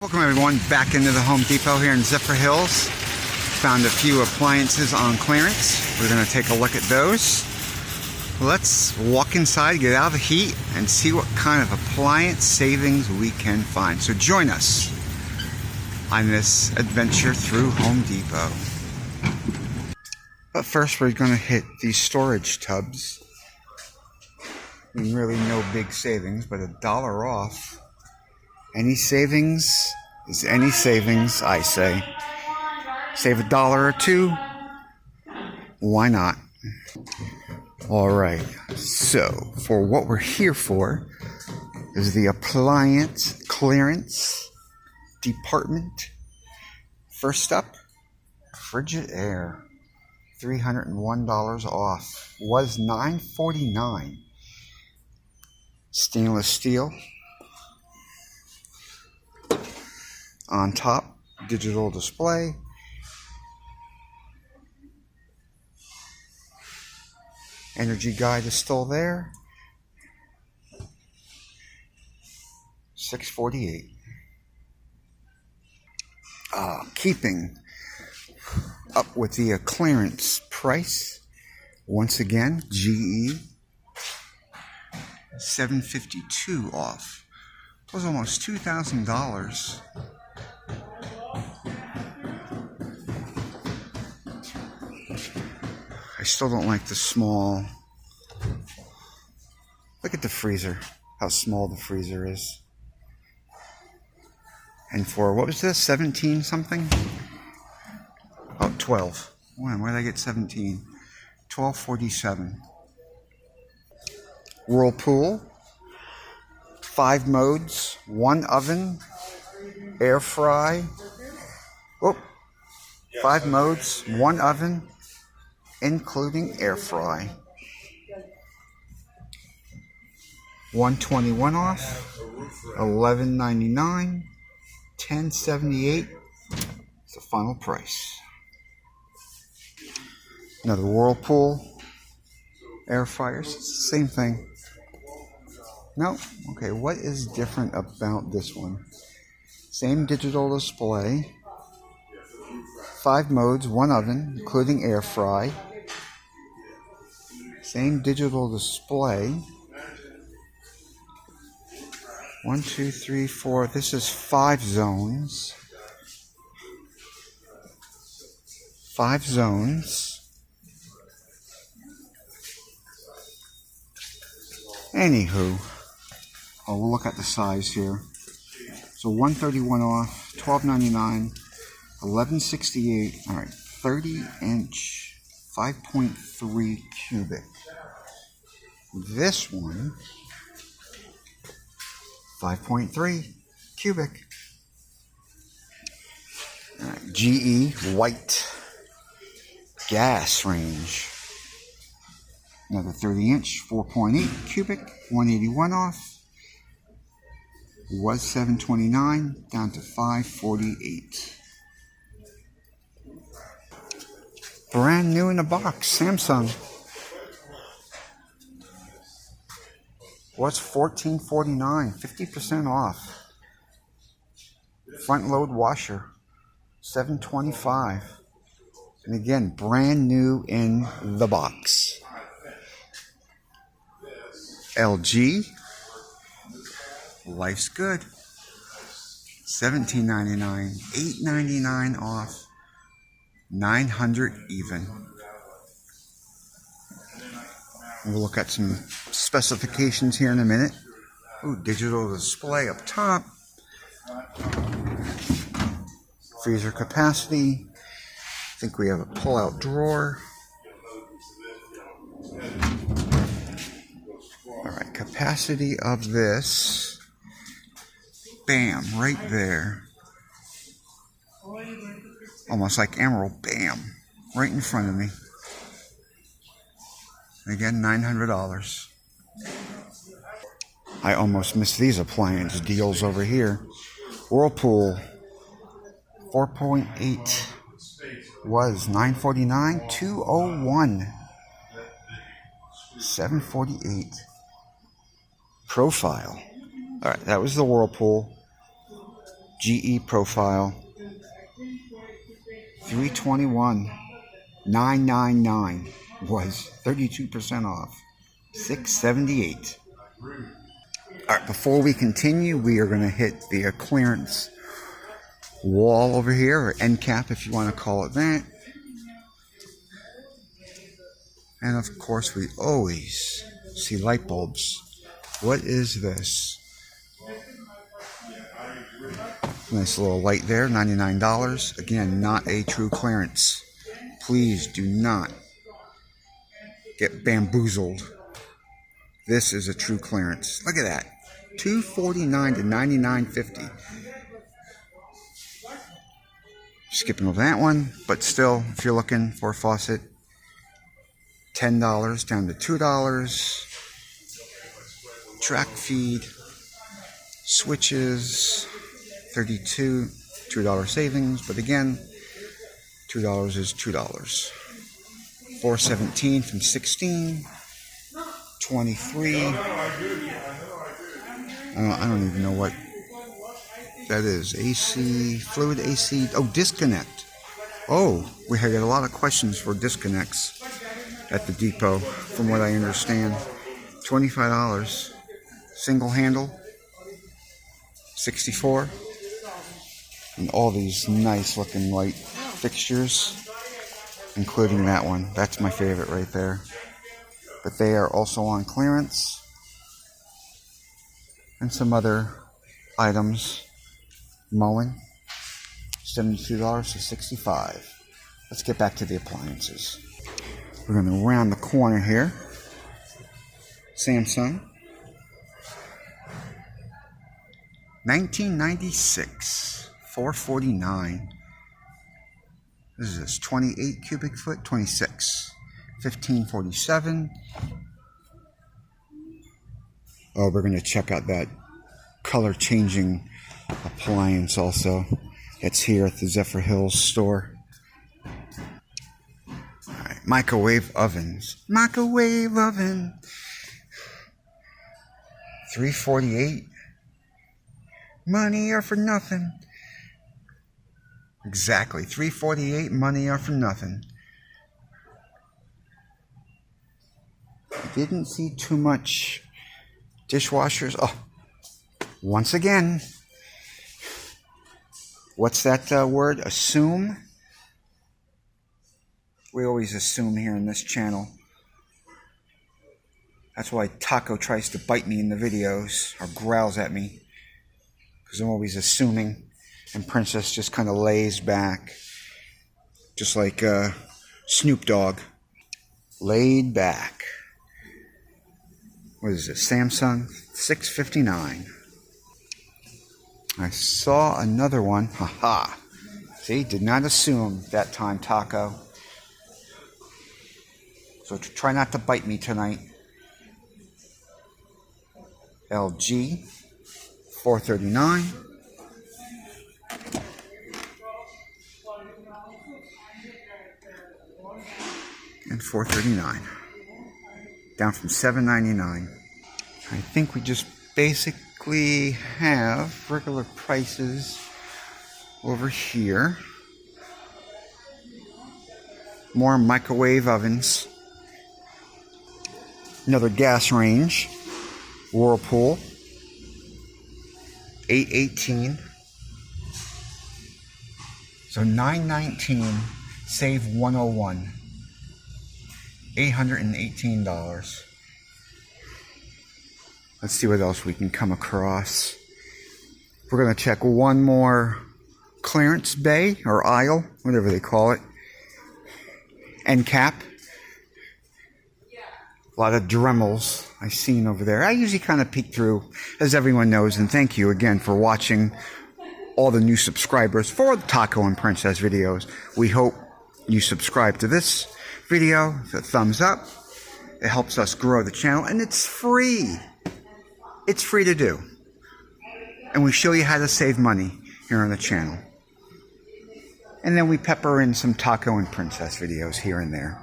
Welcome everyone back into the Home Depot here in Zephyr Hills. Found a few appliances on clearance. We're going to take a look at those. Let's walk inside, get out of the heat, and see what kind of appliance savings we can find. So join us on this adventure through Home Depot. But first we're going to hit these storage tubs. Really no big savings, but $1 off. Any savings is any savings, I say. Save $1 or $2. Why not? Alright, so for what we're here for is the appliance clearance department. First up, Frigidaire. $301 off. Was $9.49. Stainless steel. On top, digital display. Energy guide is still there. $6.48. Keeping up with the clearance price. Once again, GE. $7.52 off. It was almost $2,000. I still don't like the small. Look at the freezer, how small the freezer is. And for, what was this, 17 something? Oh, 12. Where did I get 17? $12.47. Whirlpool. 5 modes, 1 oven, air fry. Oh, 5 modes, 1 oven, including air fry. $121 off, $11.99, $10.78. It's the final price. Another Whirlpool air fryers, same thing. No, okay, what is different about this one? Same digital display. 5 modes, 1 oven, including air fry. Same digital display. 1, 2, 3, 4. This is 5 zones. 5 zones. Anywho, we'll look at the size here. So $131 off, $12.99, $11.68. All right, 30-inch, 5.3 cubic. This one, 5.3 cubic. All right, GE white gas range. Another 30-inch, 4.8 cubic, $181 off. Was $7.29, down to $5.48. Brand new in a box, Samsung. Was $14.49, 50% off. Front load washer, $7.25. And again, brand new in the box. LG. Life's good. $17.99, $8.99 off, $900 even. We'll look at some specifications here in a minute. Ooh, digital display up top. Freezer capacity. I think we have a pull-out drawer. All right, capacity of this. Bam, right there. Almost like emerald. Bam, right in front of me. Again, $900. I almost missed these appliance deals over here. Whirlpool, 4.8 was $9.49, $201, $7.48. Profile. All right, that was the Whirlpool. GE profile. 321. 999 was 32% off. 678. Alright, before we continue, we are going to hit the clearance wall over here, or end cap if you want to call it that. And of course, we always see light bulbs. What is this? Nice little light there, $99. Again, not a true clearance. Please do not get bamboozled. This is a true clearance. Look at that. $249 to $99.50. Skipping over that one, but still, if you're looking for a faucet, $10 down to $2. Track feed, switches, $32, $2 savings, but again, $2 is $2. $417 from 16, 23. I don't even know what that is. AC, fluid AC, oh, disconnect. Oh, we had a lot of questions for disconnects at the depot, from what I understand. $25. Single handle, $64. And all these nice looking light fixtures, including that one. That's my favorite right there. But they are also on clearance. And some other items. Mowing, $72 to $65. Let's get back to the appliances. We're going to round the corner here. Samsung. 1996, $449. This is this 28 cubic foot, 26, $1547. Oh, we're going to check out that color changing appliance also. It's here at the Zephyr Hills store. All right, microwave ovens. Microwave oven. $348. Money or for nothing. Exactly, $348, money or for nothing. Didn't see too much dishwashers. Oh, once again, what's that word? Assume? We always assume here in this channel. That's why Taco tries to bite me in the videos or growls at me. Because I'm always assuming, and Princess just kind of lays back, just like Snoop Dogg, laid back. What is this? Samsung, $659. I saw another one. Haha. See, did not assume that time, Taco. So try not to bite me tonight. LG. $439. And $439. Down from $7.99. I think we just basically have regular prices over here. More microwave ovens. Another gas range. Whirlpool. $818. So $919, save $101. $818. Let's see what else we can come across. We're going to check one more clearance bay or aisle, whatever they call it. End cap. A lot of Dremels I've seen over there. I usually kind of peek through, as everyone knows, and thank you again for watching all the new subscribers for the Taco and Princess videos. We hope you subscribe to this video, a thumbs up. It helps us grow the channel, and it's free. It's free to do. And we show you how to save money here on the channel. And then we pepper in some Taco and Princess videos here and there.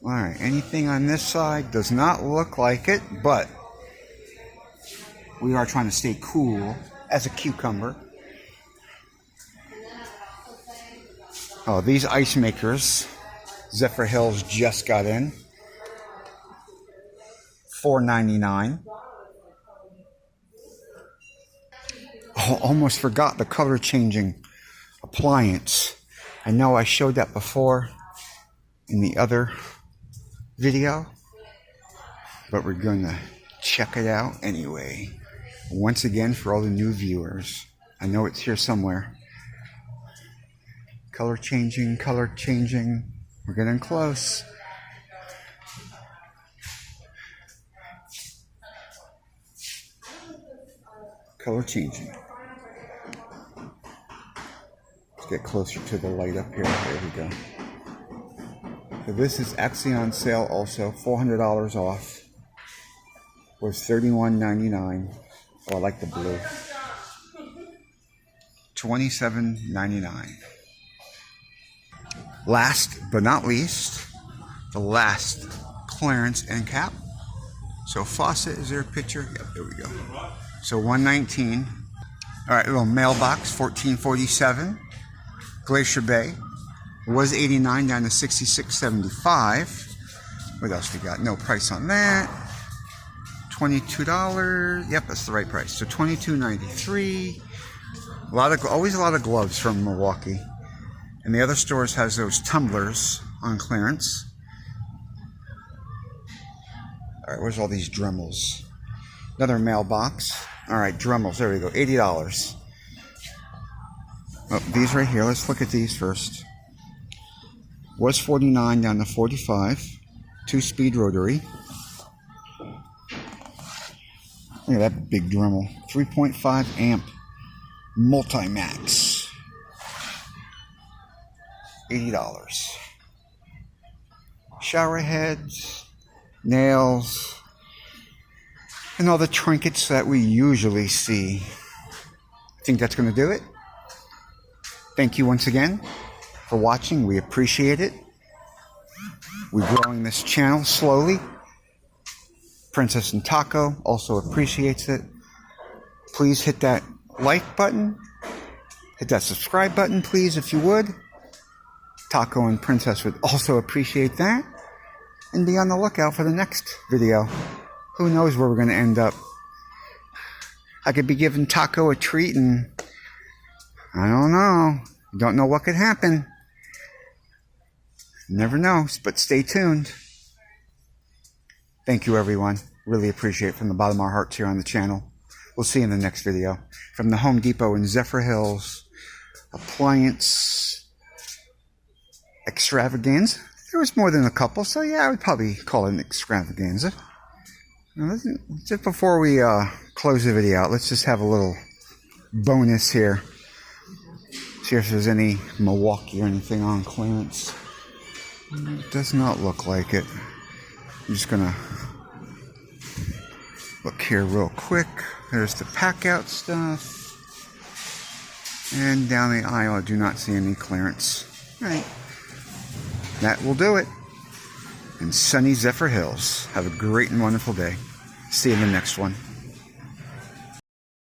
Alright, anything on this side? Does not look like it, but We are trying to stay cool as a cucumber. Oh, these ice makers, Zephyr Hills just got in. $4.99. Oh, almost forgot the color changing appliance. I know I showed that before in the other video, but we're going to check it out anyway. Once again, for all the new viewers, I know it's here somewhere. Color changing, color changing. We're getting close. Color changing. Let's get closer to the light up here. There we go. So this is actually on sale also. $400 off. Was $31.99. Oh, I like the blue. $27.99. Last but not least, the last Clarence end cap. So faucet, is there a picture? Yep, there we go. So $119. All right, little mailbox, $14.47. Glacier Bay was $89 down to $66.75. What else we got? No price on that. $22. Yep, that's the right price. So $22.93. Always a lot of gloves from Milwaukee. And the other stores has those tumblers on clearance. All right, where's all these Dremels? Another mailbox. All right, Dremels. There we go. $80. Oh, these right here. Let's look at these first. Was $49 down to $45. 2-speed rotary. Look at that big Dremel. 3.5 amp multi-max. $80. Shower heads, nails, and all the trinkets that we usually see. I think that's going to do it. Thank you once again for watching. We appreciate it. We're growing this channel slowly. Princess and Taco also appreciates it. Please hit that like button. Hit that subscribe button, please, if you would. Taco and Princess would also appreciate that. And be on the lookout for the next video. Who knows where we're going to end up. I could be giving Taco a treat and I don't know. Don't know what could happen. Never know, but stay tuned. Thank you, everyone. Really appreciate it from the bottom of our hearts here on the channel. We'll see you in the next video. From the Home Depot in Zephyr Hills, Appliance Extravaganza. There was more than a couple, so yeah, I would probably call it an extravaganza. Now, just before we close the video out, let's just have a little bonus here. See if there's any Milwaukee or anything on clearance. It does not look like it. I'm just gonna look here real quick. There's the pack out stuff. And down the aisle, I do not see any clearance. All right. That will do it. In sunny Zephyr Hills. Have a great and wonderful day. See you in the next one.